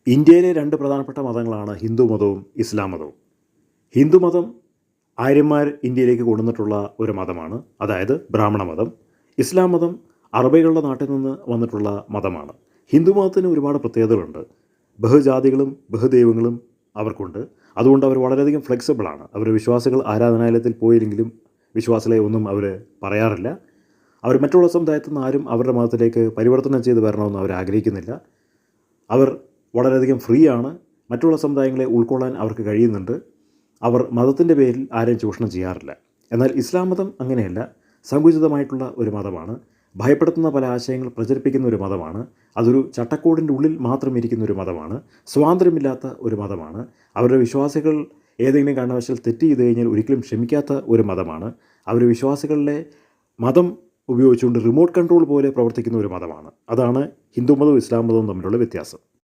ഇന്ത്യയിലെ രണ്ട് പ്രധാനപ്പെട്ട മതങ്ങളാണ് ഹിന്ദു മതവും ഇസ്ലാം മതവും. ഹിന്ദുമതം ആര്യന്മാർ ഇന്ത്യയിലേക്ക് കൊണ്ടുവന്നിട്ടുള്ള ഒരു മതമാണ്, അതായത് ബ്രാഹ്മണ മതം. ഇസ്ലാം മതം അറബികളുടെ നാട്ടിൽ നിന്ന് വന്നിട്ടുള്ള മതമാണ്. ഹിന്ദുമതത്തിന് ഒരുപാട് പ്രത്യേകതകളുണ്ട്. ബഹുജാതികളും ബഹുദൈവങ്ങളും അവർക്കുണ്ട്. അതുകൊണ്ട് അവർ വളരെയധികം ഫ്ലെക്സിബിളാണ്. അവർ വിശ്വാസികൾ ആരാധനാലയത്തിൽ പോയില്ലെങ്കിലും വിശ്വാസികളെ ഒന്നും അവർ പറയാറില്ല. അവർ മറ്റുള്ള സമുദായത്തിൽ നിന്ന് ആരും അവരുടെ മതത്തിലേക്ക് പരിവർത്തനം ചെയ്ത് വരണമെന്ന് അവർ ആഗ്രഹിക്കുന്നില്ല. അവർ വളരെയധികം ഫ്രീ ആണ്. മറ്റുള്ള സമുദായങ്ങളെ ഉൾക്കൊള്ളാൻ അവർക്ക് കഴിയുന്നുണ്ട്. അവർ മതത്തിൻ്റെ പേരിൽ ആരെയും ചൂഷണം ചെയ്യാറില്ല. എന്നാൽ ഇസ്ലാം മതം അങ്ങനെയല്ല. സങ്കുചിതമായിട്ടുള്ള ഒരു മതമാണ്. ഭയപ്പെടുത്തുന്ന പല ആശയങ്ങൾ പ്രചരിപ്പിക്കുന്ന ഒരു മതമാണ്. അതൊരു ചട്ടക്കൂടിൻ്റെ ഉള്ളിൽ മാത്രം ഇരിക്കുന്ന ഒരു മതമാണ്. സ്വാതന്ത്ര്യമില്ലാത്ത ഒരു മതമാണ്. അവരുടെ വിശ്വാസികൾ ഏതെങ്കിലും കാരണവശാൽ തെറ്റ് ചെയ്ത് കഴിഞ്ഞാൽ ഒരിക്കലും ക്ഷമിക്കാത്ത ഒരു മതമാണ്. അവർ വിശ്വാസികളുടെ മതം ഉപയോഗിച്ചുകൊണ്ട് റിമോട്ട് കൺട്രോൾ പോലെ പ്രവർത്തിക്കുന്ന ഒരു മതമാണ്. അതാണ് ഹിന്ദു മതവും ഇസ്ലാം മതവും തമ്മിലുള്ള വ്യത്യാസം.